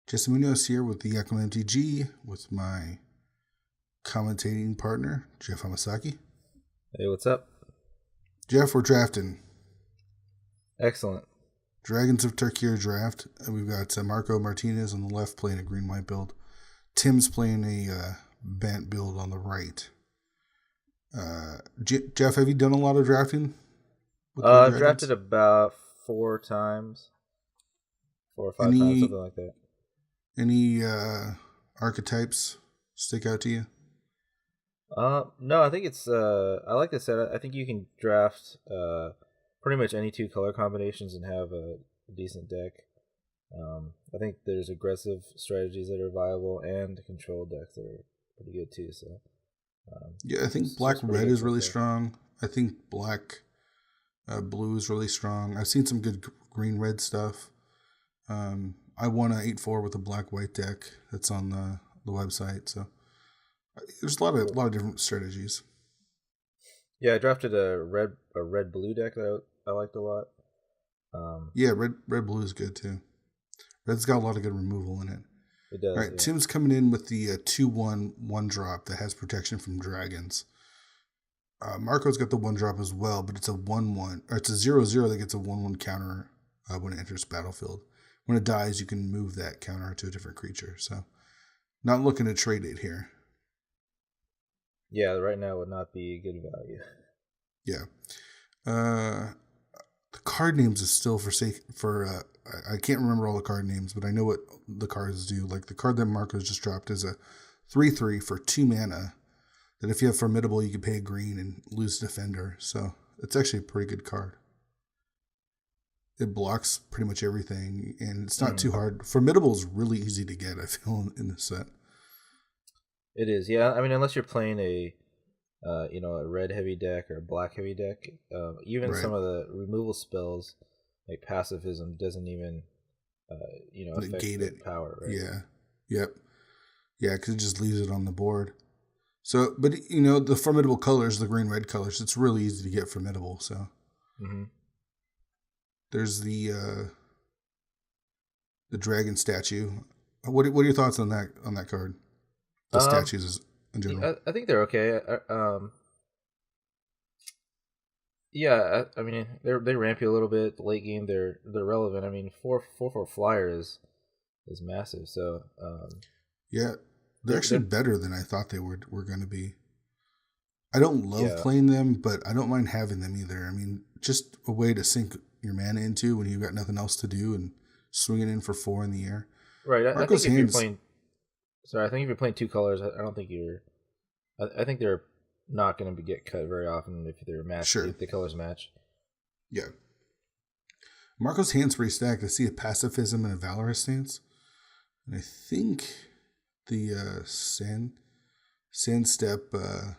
Jesse Munoz here with the Yakum MTG with my commentating partner, Geoff Hamasaki. Hey, what's up? Geoff, we're drafting. Excellent. Dragons of Tarkir draft. We've got Marco Martinez on the left playing a green-white build. Tim's playing a Bant build on the right. Geoff, have you done a lot of drafting? I've drafted about 4 times. 4 or 5 times, something like that. Any archetypes stick out to you? No, I think it's I like this set. I think you can draft pretty much any 2 color combinations and have a decent deck. I think there's aggressive strategies that are viable and control decks that are pretty good too. So yeah, I think black red is really strong. I think black blue is really strong. I've seen some good green red stuff. I won an 8-4 with a black white deck that's on the website. So there's a lot of different strategies. Yeah, I drafted a red blue deck that I liked a lot. Yeah, red blue is good too. Red's got a lot of good removal in it. It does. All right, yeah. Tim's coming in with the 2/1 1-drop that has protection from dragons. Marco's got the 1-drop as well, but it's a 1/1 or it's a 0/0 that gets a 1/1 counter when it enters battlefield. When it dies, you can move that counter to a different creature. So, not looking to trade it here. Yeah, right now would not be good value. Yeah. The card names is still I can't remember all the card names, but I know what the cards do. Like the card that Marco's just dropped is a 3/3 for 2 mana. That if you have Formidable, you can pay a green and lose Defender. So it's actually a pretty good card. It blocks pretty much everything, and it's not too hard. Formidable is really easy to get, I feel, in this set. It is, yeah. I mean, unless you're playing a red heavy deck or a black heavy deck, even some of the removal spells like pacifism doesn't even affect negate the it. Power. Right? Yeah. Yep. Yeah, because it just leaves it on the board. So, but the formidable colors, the green red colors, it's really easy to get formidable. So, there's the dragon statue. What are your thoughts on that card? The statues in general. I think they're okay. I mean they ramp you a little bit. The late game they're relevant. I mean 4/4 flyer is massive. So yeah, they're actually better than I thought they were going to be. I don't love playing them, but I don't mind having them either. I mean, just a way to sink your mana into when you've got nothing else to do and swing it in for 4 in the air. Right. I think if you're playing. Sorry, I think if you're playing 2 colors, I don't think you're. I think they're not going to get cut very often if they're matched. Sure. If the colors match. Yeah. Marco's hand's pretty stacked. I see a pacifism and a valorous stance, and I think the sand step, the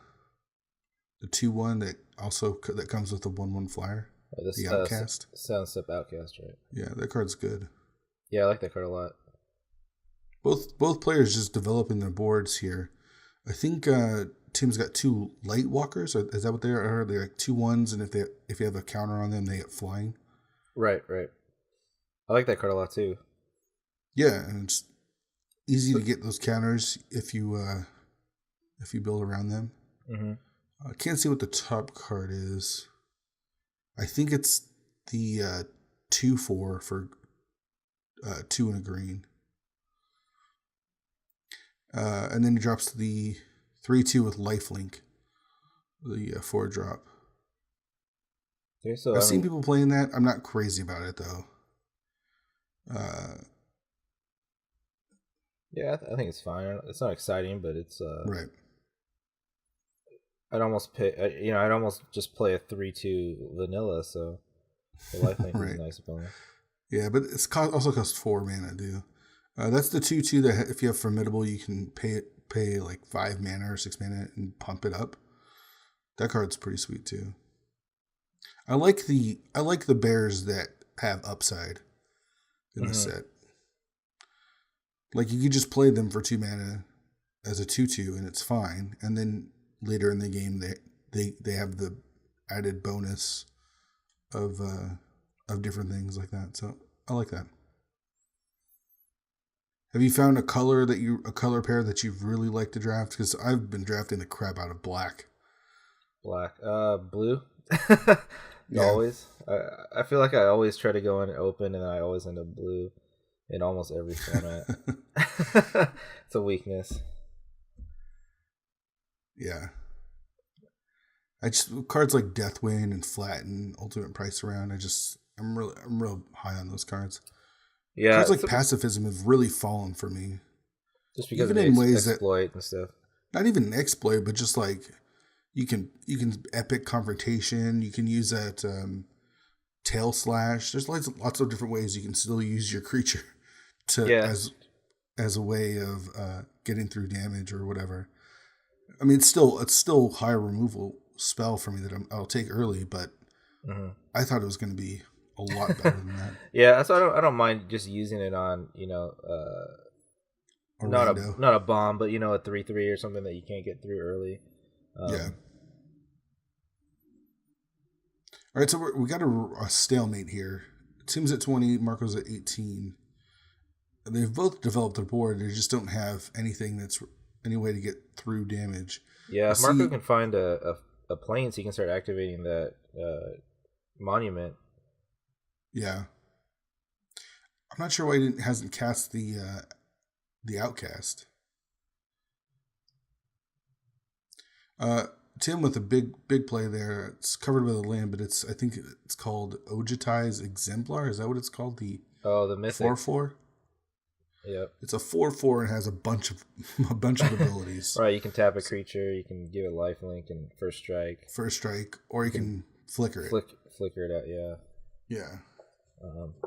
2/1 that comes with the 1/1 flyer. The outcast. Sand step outcast, right? Yeah, that card's good. Yeah, I like that card a lot. Both players just developing their boards here. I think Tim's got 2 light walkers. Is that what they are? They're like 2/1s, and if you have a counter on them, they get flying. Right. I like that card a lot too. Yeah, and it's easy to get those counters if you build around them. Mm-hmm. I can't see what the top card is. I think it's the 2/4 for 2 and a green. And then he drops the 3/2 with lifelink, the 4-drop. Okay, so I've seen people playing that. I'm not crazy about it though. Yeah, I think it's fine. It's not exciting, but it's right. I'd almost I'd almost just play a 3/2 vanilla. So the lifelink right. is a nice bonus. Yeah, but it's also costs 4 mana too. That's the 2/2 that if you have formidable, you can pay like 5 mana or 6 mana and pump it up. That card's pretty sweet too. I like the bears that have upside in the set. Like you could just play them for 2 mana as a 2/2 and it's fine. And then later in the game they have the added bonus of different things like that. So I like that. Have you found a color pair that you've really liked to draft? Because I've been drafting the crap out of black. Black. Blue. Yeah. Always. I feel like I always try to go in open, and I always end up blue in almost every format. It's a weakness. Yeah. I just cards like Deathwind and Flatten, Ultimate Price Around. I'm real high on those cards. Yeah, Cards like Pacifism have really fallen for me. Just because even of in the ways exploit and stuff. Not even exploit, but just like you can epic confrontation. You can use that tail slash. There's lots of different ways you can still use your creature as a way of getting through damage or whatever. I mean, it's still high removal spell for me that I'll take early, but I thought it was going to be a lot better than that. Yeah, so I don't mind just using it on not a bomb, but a 3/3 or something that you can't get through early. Yeah. All right, so we got a stalemate here. Tim's at 20, Marco's at 18. They've both developed their board. They just don't have anything that's any way to get through damage. Yeah, if Marco can find a planes, he can start activating that monument. Yeah. I'm not sure why he hasn't cast the Outcast. Tim with a big play there. It's covered with a land, but I think it's called Ojitai's Exemplar. Is that what it's called? The mythic 4/4. Yep. It's a 4/4 and has a bunch of abilities. Right, you can tap a creature, you can give it lifelink and first strike, or you can flicker it. Flicker it out. Yeah. Yeah.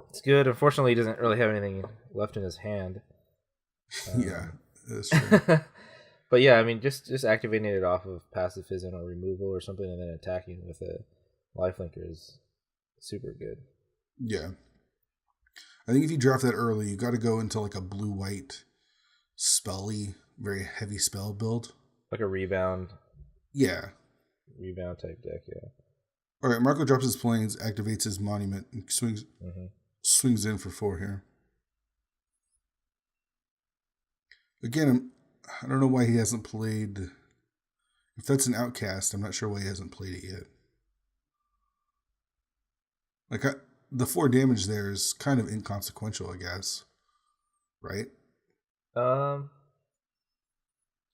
It's good. Unfortunately, he doesn't really have anything left in his hand. Yeah, that's true. But yeah, I mean, just activating it off of pacifism or removal or something, and then attacking with a lifelinker is super good. Yeah, I think if you draft that early, you got to go into like a blue-white, spelly, very heavy spell build, like a rebound. Yeah, rebound type deck. Yeah. All right, Marco drops his planes, activates his monument, and swings in for 4 here. Again, I don't know why he hasn't played. If that's an Outcast, I'm not sure why he hasn't played it yet. Like the 4 damage there is kind of inconsequential, I guess. Right? Or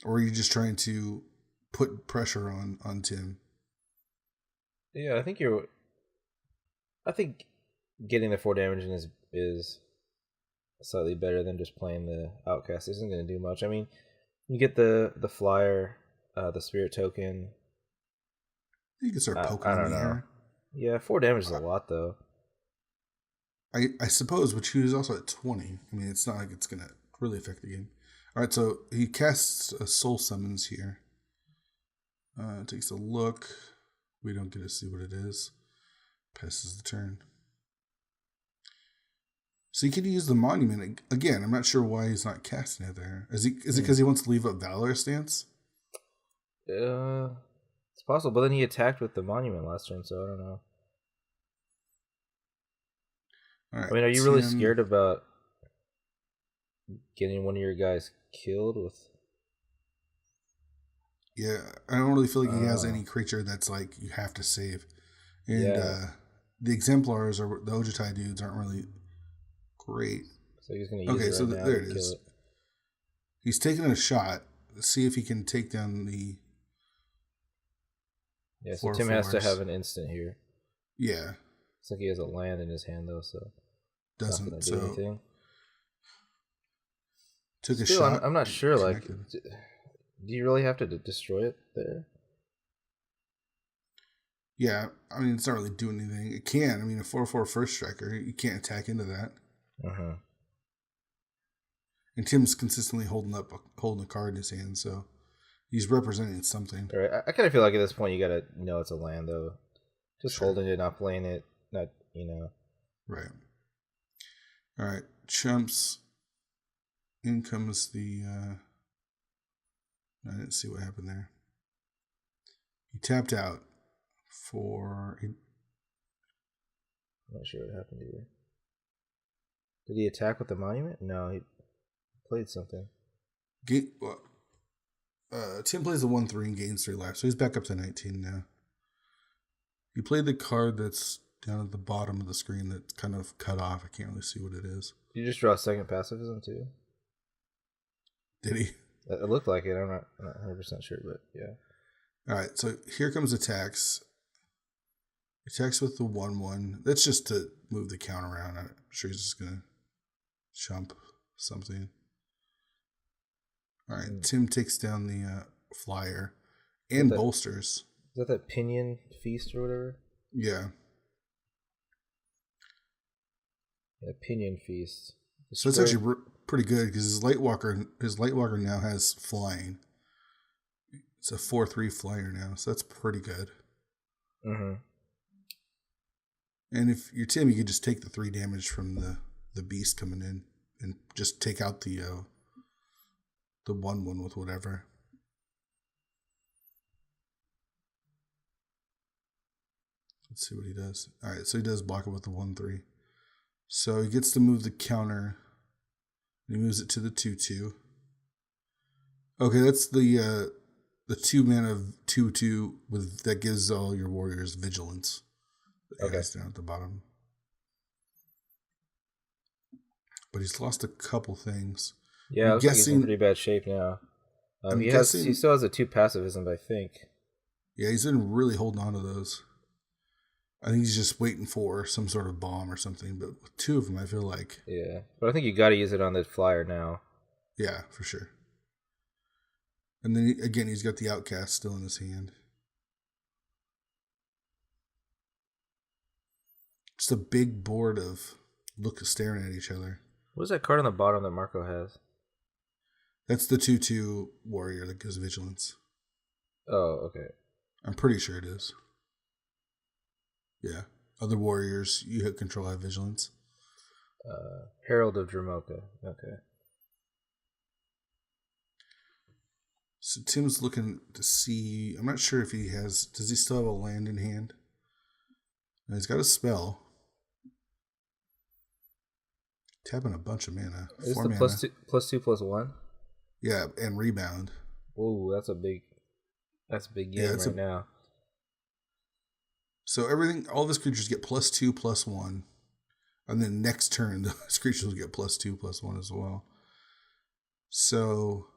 are you just trying to put pressure on Tim? Yeah, I think getting the 4 damage in is slightly better than just playing the Outcast. Isn't going to do much. I mean, you get the flyer, the spirit token. You can start poking I don't know. Here. Yeah, 4 damage is a lot, though. I suppose, but he was also at 20. I mean, it's not like it's going to really affect the game. All right, so he casts a Soul Summons here. Takes a look. We don't get to see what it is. Passes the turn. So he could use the monument again. I'm not sure why he's not casting it there. Is it because he wants to leave up Valor Stance? It's possible, but then he attacked with the monument last turn, so I don't know. All right, I mean, are you really scared about getting one of your guys killed with? Yeah, I don't really feel like he has any creature that's like you have to save. And the Exemplars or the Ojitai dudes aren't really great. So he's going to use it right now. There it is. He's taking a shot. Let's see if he can take down the. Yeah, so Tim has to have an instant here. Yeah. It's like he has a land in his hand, though, so. Doesn't do anything. Took a shot. I'm not sure. Like, do you really have to destroy it there? Yeah, I mean, it's not really doing anything. It can. I mean, a 4/4 first striker, you can't attack into that. And Tim's consistently holding a card in his hand, so he's representing something. All right. I kind of feel like at this point you gotta know it's a land, though. Just holding it, not playing it, not. Right. All right, chumps. In comes the. I didn't see what happened there. He tapped out for. I'm not sure what happened either. Did he attack with the monument? No. played something. Tim plays the 1-3 and gains 3 life, so he's back up to 19 now. He played the card that's down at the bottom of the screen that's kind of cut off. I can't really see what it is. Did you just draw second pacifism too? Did he? It looked like it. I'm not 100% sure, but yeah. All right, so here comes attacks. Attacks with the 1/1. That's just to move the count around. I'm sure he's just gonna chump something. All right, Tim takes down the flyer and bolsters. Is that Pinion Feast or whatever? Yeah. Yeah, Pinion Feast. So it's actually pretty good because his Lightwalker now has flying. It's a 4/3 flyer now, so that's pretty good. Mm-hmm. And if you're Tim, you could just take the 3 damage from the beast coming in and just take out the 1/1 with whatever. Let's see what he does. All right, so he does block it with the 1/3. So he gets to move the counter. He moves it to the 2/2. Okay, that's the 2 mana 2/2 with that gives all your warriors vigilance. Okay, it's down at the bottom. But he's lost a couple things. Yeah, looks like he's in pretty bad shape now. He still has a 2 pacifism, I think. Yeah, he's been really holding on to those. I think he's just waiting for some sort of bomb or something. But with 2 of them, I feel like... Yeah, but I think you got to use it on the flyer now. Yeah, for sure. And then, again, he's got the Outcast still in his hand. Just a big board of staring at each other. What is that card on the bottom that Marco has? That's the 2/2 warrior that gives vigilance. Oh, okay. I'm pretty sure it is. Yeah. Other warriors you hit control have vigilance. Herald of Dramoka. Okay. So Tim's looking to see... I'm not sure if he has... Does he still have a land in hand? No, he's got a spell. Tapping a bunch of mana. Is the mana. +2/+1? Yeah, and rebound. Ooh, that's a big game right now. So all of his creatures get +2/+1. And then next turn, those creatures will get +2/+1 as well. So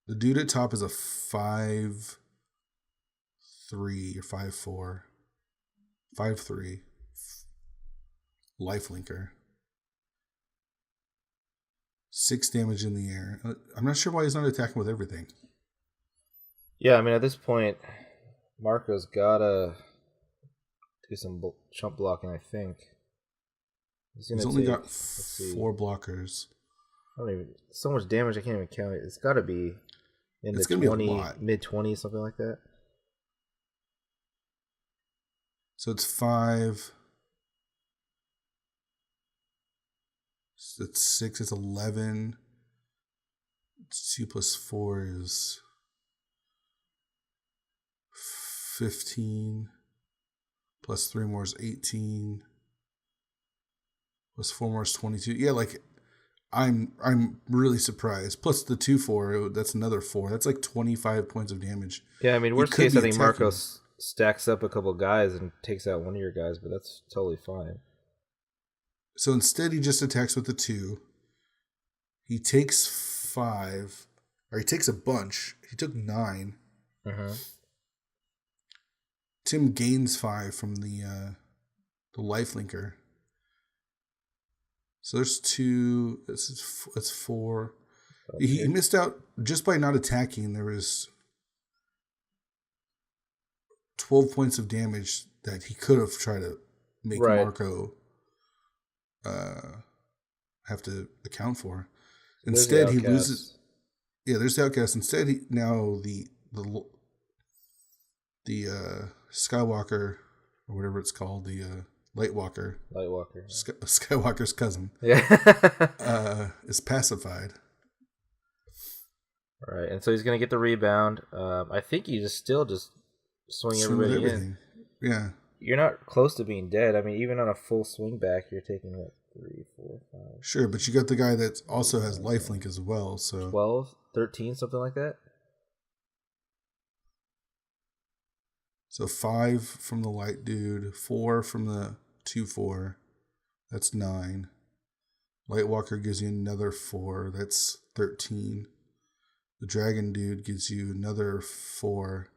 the dude at top is a 5/3 or 5/4. 5/3 lifelinker. 6 damage in the air. I'm not sure why he's not attacking with everything. Yeah, I mean, at this point, Marco's gotta do some chump blocking, I think. He's only got 4 blockers. So much damage, I can't even count it. It's gotta be in the mid-20s, something like that. So it's 5. So it's 6. It's 11. 2 + 4 is 15. Plus 3 more is 18. Plus 4 more is 22. Yeah, like I'm really surprised. Plus the 2/4, that's another 4. That's like 25 points of damage. Yeah, I mean, worst case, I think Marco stacks up a couple guys and takes out one of your guys, but that's totally fine. So instead, he just attacks with the 2. He takes 5, or he takes a bunch. He took 9. Tim gains 5 from the lifelinker. So there's 2. That's 4. Okay. He missed out just by not attacking. There was 12 points of damage that he could have tried to make Marco have to account for. Instead, he loses. Yeah, there's the Outcast. Instead, the Skywalker or whatever it's called, the Lightwalker. Skywalker's cousin. Yeah. Is pacified. Right, and so he's gonna get the rebound. I think you still swing everybody in. Yeah. You're not close to being dead. I mean, even on a full swing back, you're taking 3, 4, 5. Sure, but you got the guy that also has lifelink as well, so 12, 13, something like that. So 5 from the light dude, 4 from the 2/4. That's 9. Light Walker gives you another 4. That's 13. The Dragon dude gives you another 4.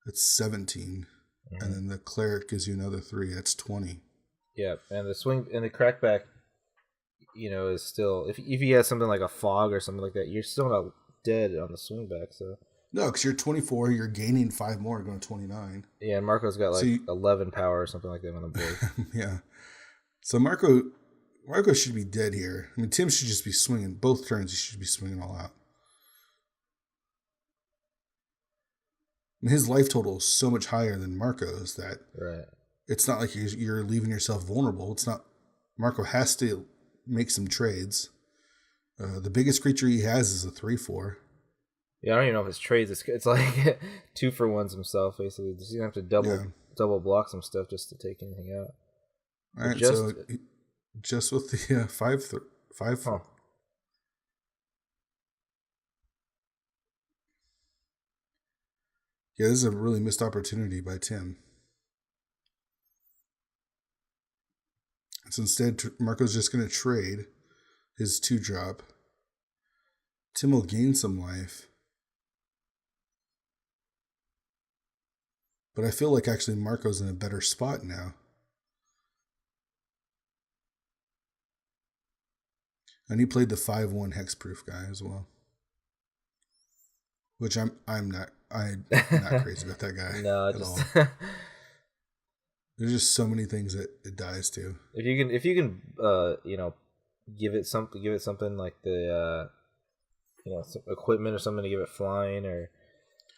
That's 17. Mm-hmm. And then the Cleric gives you another 3. That's 20. Yeah, and the swing and the crackback, is still if you have something like a fog or something like that, you're still not dead on the swing back. So no, because you're 24, you're gaining 5 more, going to 29. Yeah, and Marco's got 11 power or something like that on the board. Yeah. So Marco should be dead here. I mean, Tim should just be swinging. Both turns, he should be swinging all out. And his life total is so much higher than Marco's that it's not like you're leaving yourself vulnerable. It's not. Marco has to make some trades. The biggest creature he has is a 3/4. Yeah, I don't even know if it's trades. It's like 2-for-1s himself, basically. He's going to have to double block some stuff just to take anything out. All right, so just with the 5. Huh. Yeah, this is a really missed opportunity by Tim. So instead, Marco's just going to trade his 2-drop. Tim will gain some life. But I feel like actually Marco's in a better spot now. And he played the 5/1 hexproof guy as well. Which I'm not crazy about that guy at all. There's just so many things that it dies to. If you can give it something like the some equipment or something to give it flying or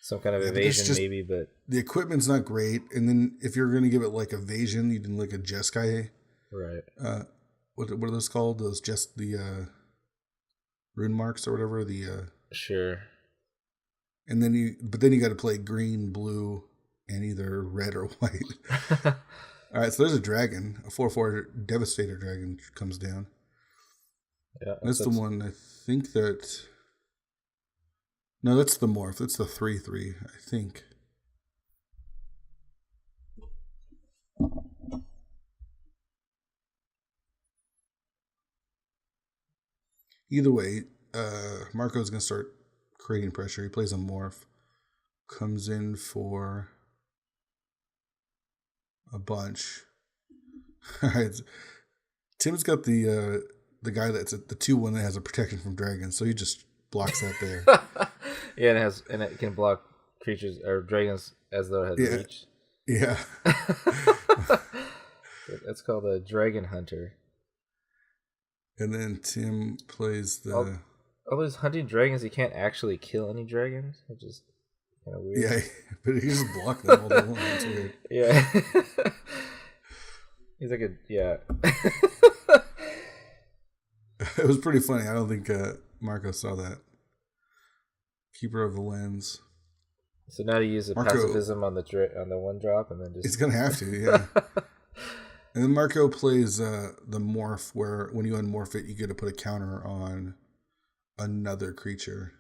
some kind of evasion maybe, but the equipment's not great. And then if you're going to give it like evasion, you didn't like a Jeskai. Right. What are those called? Those just the rune marks or whatever. Sure. And then you got to play green, blue, and either red or white. All right, so there's a dragon, a 4/4 Devastator dragon comes down. Yeah, that's the one. I think that. No, that's the morph. That's the 3/3. I think. Either way, Marco's gonna start creating pressure. He plays a morph, comes in for a bunch. All right, Tim's got the guy that's the 2/1 that has a protection from dragons, so he just blocks that there. Yeah, and it can block creatures or dragons as though it has reach. Yeah. That's called a dragon hunter. And then Tim plays the. All those hunting dragons, he can't actually kill any dragons, which is kind of weird. Yeah, but he just block them all day long. That's weird. Yeah. He's like It was pretty funny. I don't think Marco saw that. Keeper of the Lens. So now to use pacifism on the 1-drop and then just. He's gonna have to, yeah. And then Marco plays the morph, where when you unmorph it, you get to put a counter on another creature.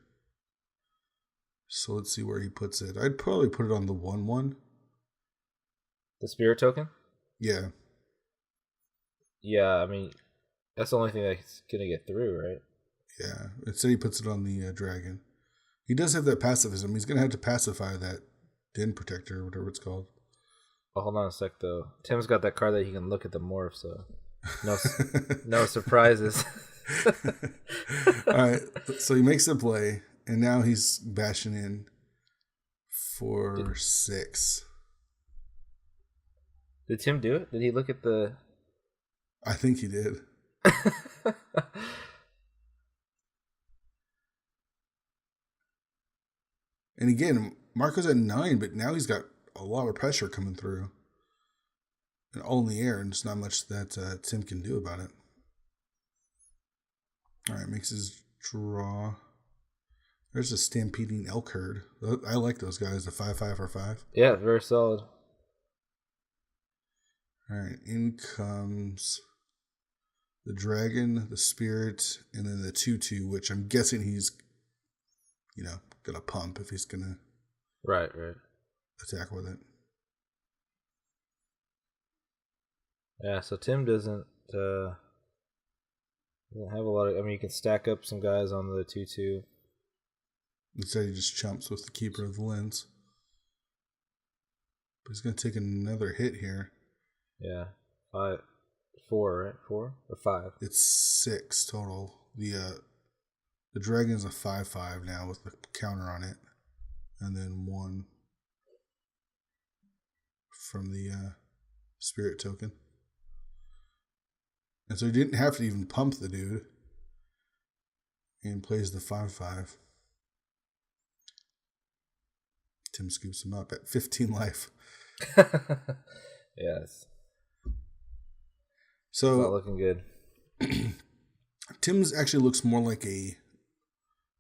So let's see where he puts it. I'd probably put it on the 1/1. The spirit token? Yeah. Yeah, I mean, that's the only thing that's going to get through, right? Yeah. Instead, he puts it on the dragon. He does have that pacifism. He's going to have to pacify that Den Protector, or whatever it's called. Oh, hold on a sec, though. Tim's got that card that he can look at the morph, so no surprises. All right. So he makes a play, and now he's bashing in for 6. Did Tim do it? Did he look at the... I think he did. And again, Marco's at 9, but now he's got a lot of pressure coming through. And all in the air, and there's not much that Tim can do about it. All right, makes his draw. There's a Stampeding Elk Herd. I like those guys, the 5/5 for 5. Yeah, very solid. All right, in comes the dragon, the spirit, and then the 2/2, which I'm guessing he's, gonna pump if he's gonna Right. attack with it. Yeah, so Tim doesn't have a lot of. I mean, you can stack up some guys on the 2/2. Instead, he just chumps with the keeper of the lens. But he's gonna take another hit here. Yeah, 4, right? 4 or 5? It's 6 total. The dragon's a 5/5 now with the counter on it, and then 1 from the spirit token. And so he didn't have to even pump the dude. And plays the 5/5. Tim scoops him up at 15 life. Yes. So it's not looking good. Tim's actually looks more like a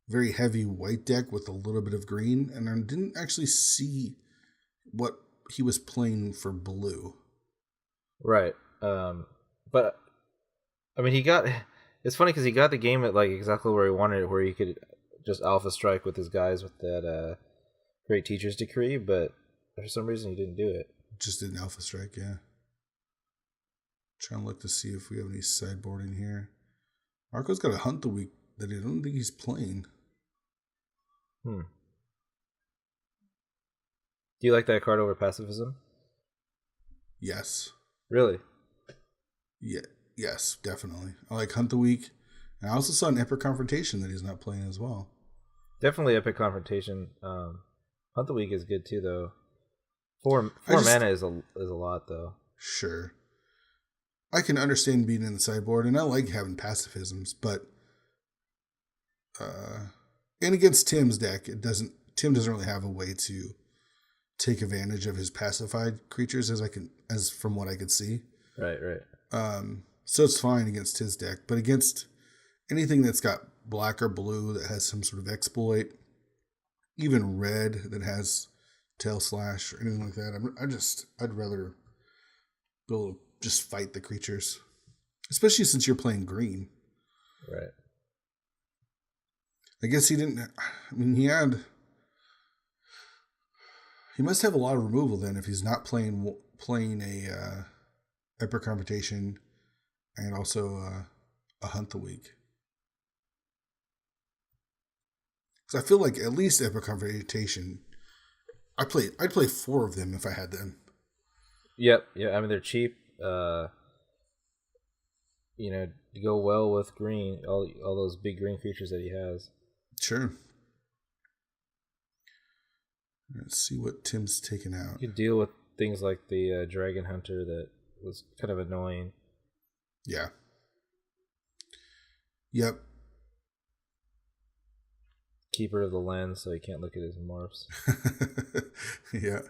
very heavy white deck with a little bit of green, and I didn't actually see what he was playing for blue. Right. But I mean, it's funny because he got the game at like exactly where he wanted it, where he could just alpha strike with his guys with that Great Teacher's Decree, but for some reason he didn't do it. Just didn't alpha strike, yeah. Trying to look to see if we have any sideboarding here. Marco's got a Hunt the Week that I don't think he's playing. Do you like that card over Pacifism? Yes. Really? Yeah. Yes, definitely. I like Hunt the Week. And I also saw an Epic Confrontation that he's not playing as well. Definitely Epic Confrontation. Hunt the Week is good too, though. 4 mana is a lot, though. Sure. I can understand being in the sideboard, and I like having pacifisms, but and against Tim's deck, Tim doesn't really have a way to take advantage of his pacified creatures as from what I could see. Right. So it's fine against his deck, but against anything that's got black or blue that has some sort of exploit, even red that has tail slash or anything like that, I'd rather go just fight the creatures, especially since you're playing green. Right. I guess he didn't. I mean, he must have a lot of removal then if he's not playing a Epic Confrontation and also a Hunt the Week. Because I feel like at least Epic Confrontation, I'd play 4 of them if I had them. Yep. Yeah. I mean, they're cheap. To go well with green, all those big green creatures that he has. Sure. Let's see what Tim's taken out. You can deal with things like the Dragon Hunter that was kind of annoying. Yeah. Yep. Keeper of the Lens, so he can't look at his morphs. Yeah.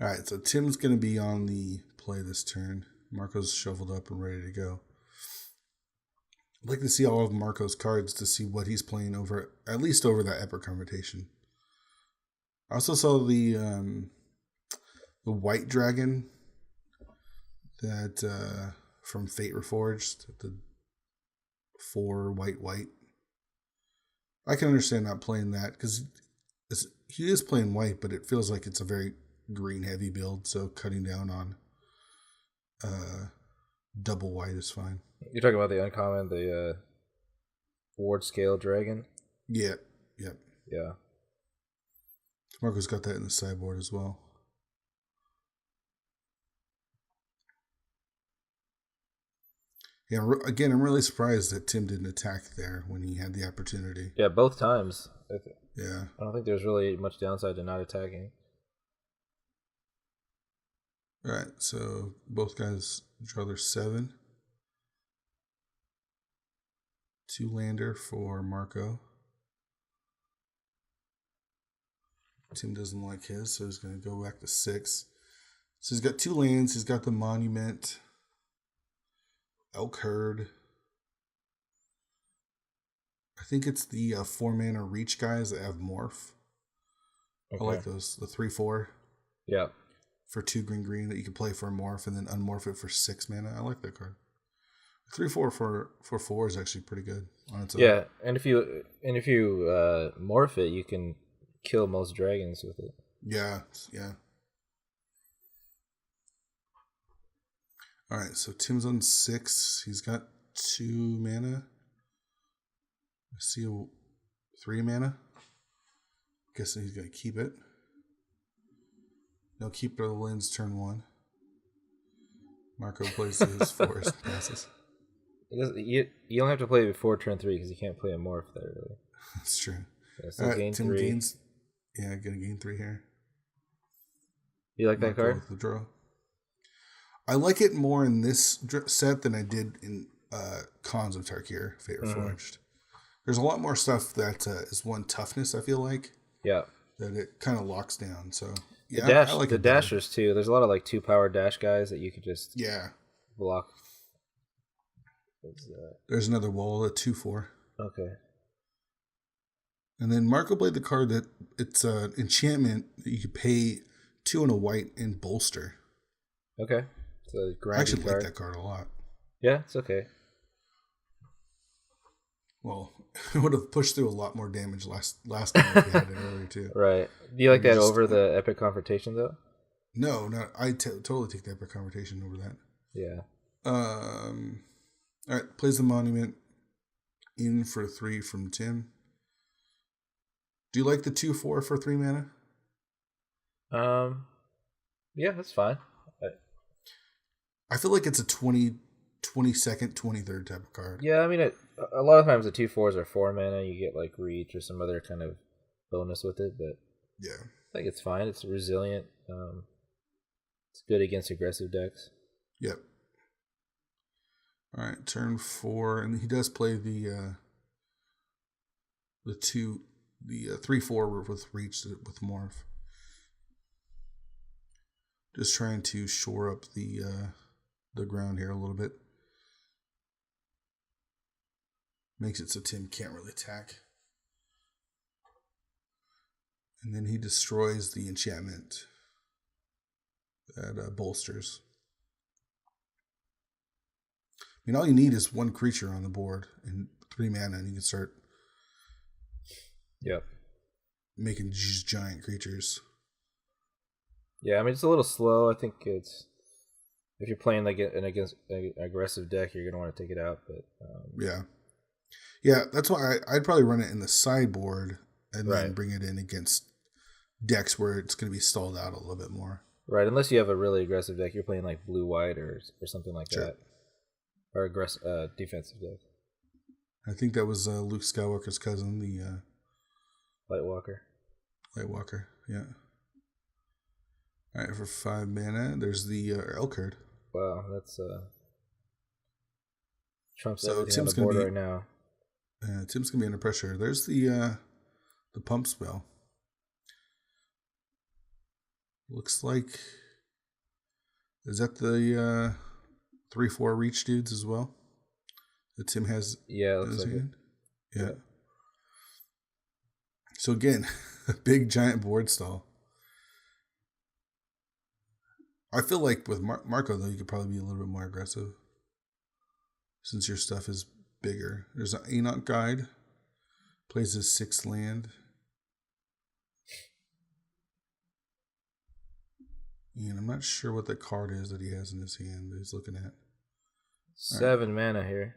All right, so Tim's going to be on the play this turn. Marco's shoveled up and ready to go. I'd like to see all of Marco's cards to see what he's playing over, at least over that Epic Confrontation. I also saw the White Dragon that from Fate Reforged, the 4 white. I can understand not playing that because he is playing white, but it feels like it's a very green heavy build, so cutting down on double white is fine. You're talking about the uncommon, the Ward Scale Dragon? Yeah. Yeah. Marco's got that in the sideboard as well. Yeah, again, I'm really surprised that Tim didn't attack there when he had the opportunity. Yeah, both times. Yeah. I don't think there's really much downside to not attacking. All right, so both guys draw their 7. 2 lander for Marco. Tim doesn't like his, so he's going to go back to 6. So he's got 2 lands. He's got the Monument, Elk Herd. I think it's the 4 mana Reach guys that have Morph. Okay. I like those, the 3/4. Yeah. for 2 green that you can play for a morph and then unmorph it for 6 mana. I like that card. 3/4 for 4 is actually pretty good on its own. Yeah, and if you morph it, you can kill most dragons with it. Yeah. All right, so Tim's on 6. He's got 2 mana. I see 3 mana. Guessing he's gonna keep it. No, keep the Lynn's turn 1. Marco plays his forest passes. You only have to play it before turn 3 because you can't play a morph that early. That's true. Yeah, so All right, gain Tim 3. gains. Yeah, gonna gain 3 here. You like that Marco card? with the draw. I like it more in this set than I did in Cons of Tarkir, Fate Reforged. There's a lot more stuff that is one toughness, I feel like. Yeah. That it kind of locks down. So, yeah, I like the dashers, too. There's a lot of like 2-power dash guys that you could just block. What's that? There's another wall, a 2/4. Okay. And then Marco played the card that it's an enchantment that you can pay 2 and a white and bolster. Okay. So I actually like that card a lot. Yeah, it's okay. Well, it would have pushed through a lot more damage last time if you had it earlier too. Right. Do you like that over the Epic Confrontation though? No, I totally take the Epic Confrontation over that. Yeah. All right, plays the Monument in for 3 from Tim. Do you like the 2/4 for 3 mana? Yeah, that's fine. I feel like it's a 22nd, 23rd type of card. Yeah, I mean, a lot of times the 2/4s are 4 mana. You get like reach or some other kind of bonus with it, but yeah, I think it's fine. It's resilient. It's good against aggressive decks. Yep. All right, turn 4, and he does play the 3/4 with reach with morph. Just trying to shore up the ground here a little bit. Makes it so Tim can't really attack. And then he destroys the enchantment that bolsters. I mean, all you need is 1 creature on the board and 3 mana, and you can start making giant creatures. Yeah, I mean, it's a little slow. I think it's... If you're playing like against an aggressive deck, you're going to want to take it out. But Yeah, that's why I'd probably run it in the sideboard and then bring it in against decks where it's going to be stalled out a little bit more. Right, unless you have a really aggressive deck. You're playing like blue-white or something like that. Or aggressive defensive deck. I think that was Luke Skywalker's cousin, the... Lightwalker, yeah. All right, for 5 mana, there's the Elkerd. Wow, that's trumps So everything Tim's on the board gonna right now. Tim's gonna be under pressure. There's the pump spell. Looks like, is that the 3/4 reach dudes as well that Tim has? Yeah, it looks like it. Yeah. So again, a big giant board stall. I feel like with Marco, though, you could probably be a little bit more aggressive since your stuff is bigger. There's an Enoch Guide. Plays his 6th land. And I'm not sure what the card is that he has in his hand that he's looking at. 7 mana here.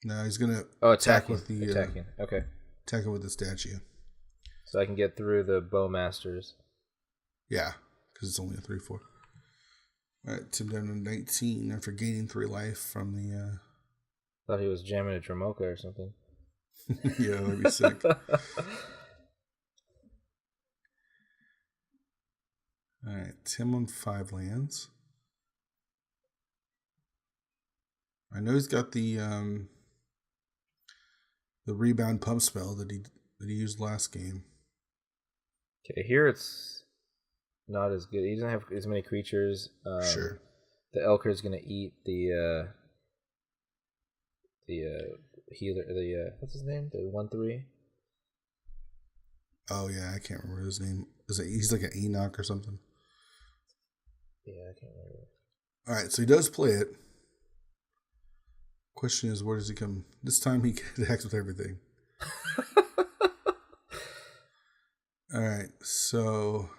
No, he's going to attack with the... attacking. Okay. Attack it with the statue. So I can get through the Bowmasters. Yeah. Because it's only a 3/4. All right, Tim down to 19 after gaining 3 life from the... Thought he was jamming a Dramoka or something. Yeah, that'd be sick. All right, Tim on 5 lands. I know he's got the rebound pump spell that he used last game. Okay, here it's not as good. He doesn't have as many creatures. Sure. The Elker is going to eat the healer. What's his name? The 1/3. Oh yeah, I can't remember his name. He's like an Enoch or something. Yeah, I can't remember. All right, so he does play it. Question is, where does he come? This time he attacks with everything. All right, so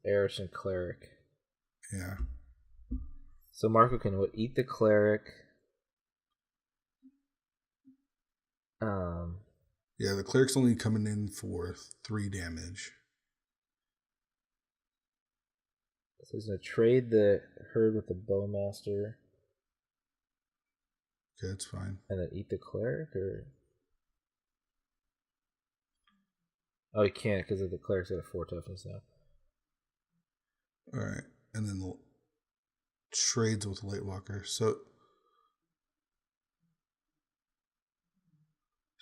Erison Cleric. yeah. So Marco can eat the Cleric. Yeah, the cleric's only coming in for 3 damage. So he's gonna trade the herd with the Bowmaster. Okay, that's fine. And then eat the Cleric, or oh, he can't because the Cleric's got a 4 toughness now. All right, and then the trades with Light Walker. So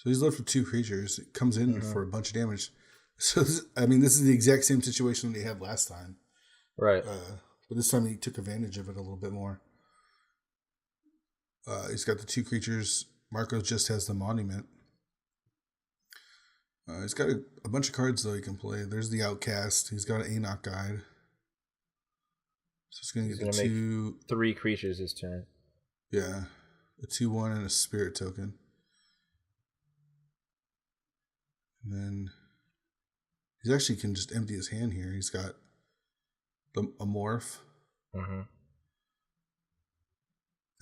he's left with 2 creatures. It comes in for a bunch of damage. So this is the exact same situation that he had last time. Right. But this time he took advantage of it a little bit more. He's got the 2 creatures. Marco just has the Monument. He's got a bunch of cards, though, he can play. There's the Outcast. He's got an Enoch Guide. So he's going to get the 2... 3 creatures this turn. Yeah. A 2/1 and a Spirit Token. And then he actually can just empty his hand here. He's got a Morph. Mm-hmm.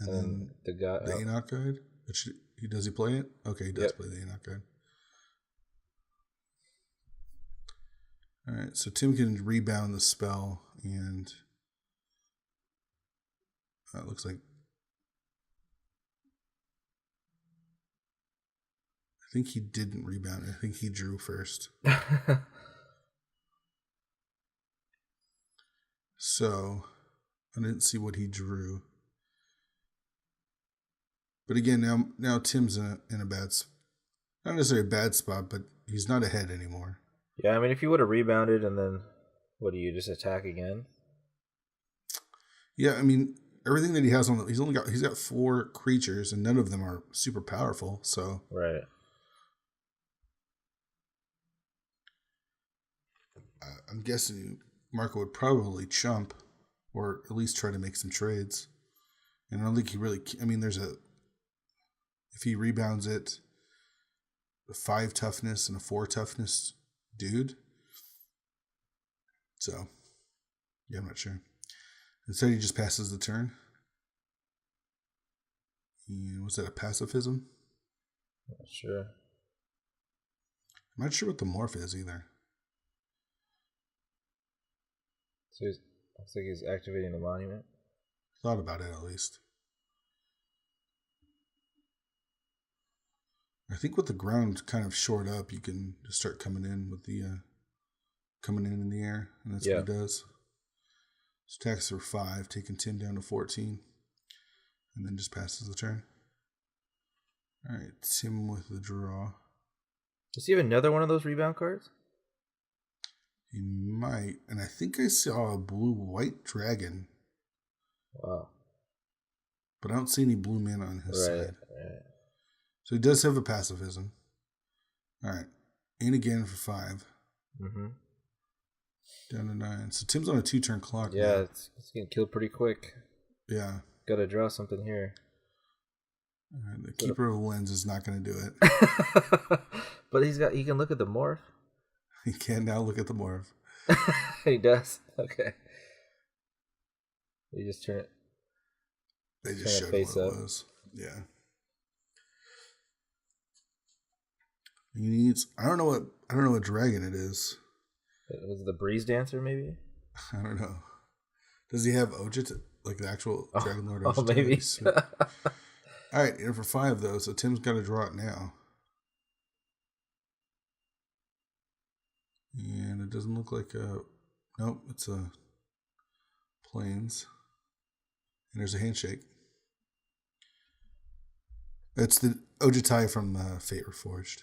And then the Enoch Guide. Which does he play it? Okay, he does play the Enoch Guide. All right, so Tim can rebound the spell, and it looks like I think he didn't rebound it. I think he drew first. So I didn't see what he drew. But again, now Tim's in a bad spot. Not necessarily a bad spot, but he's not ahead anymore. Yeah, I mean, if you would have rebounded and then, what do you just attack again? Yeah, I mean, everything that he has on he's got 4 creatures and none of them are super powerful. So right. I'm guessing Marco would probably chump, or at least try to make some trades. And I don't think he really. I mean, if he rebounds it, a 5 toughness and a 4 toughness dude. So, yeah, I'm not sure. Instead, he just passes the turn. And was that a pacifism? Not sure. I'm not sure what the morph is either. So looks like he's activating the Monument. Thought about it at least. I think with the ground kind of shored up, you can just start coming in with the coming in the air, and that's what he does. So attacks for 5, taking Tim down to 14, and then just passes the turn. All right, Tim with the draw. Does he have another one of those rebound cards? He might, and I think I saw a blue-white dragon. Wow. But I don't see any blue mana on his side. Right. So he does have a pacifism. All right. In again for 5. Mm-hmm. Down to 9. So Tim's on a 2-turn clock. Yeah, now. it's getting killed pretty quick. Yeah. Gotta draw something here. All right, the Keeper of the Lens is not going to do it. But he can look at the morph. He can now look at the morph. He does? Okay. You just turn it. They just showed face what it was. Yeah. He needs. I don't know what dragon it is. Was it the Breeze Dancer, maybe? I don't know. Does he have Ojit, like the actual Dragon Lord Ojit? Oh, maybe. All right, in for 5 though, so Tim's got to draw it now. And it doesn't look like a. Nope, it's a Plains. And there's a handshake. It's the Ojitai from Fate Reforged.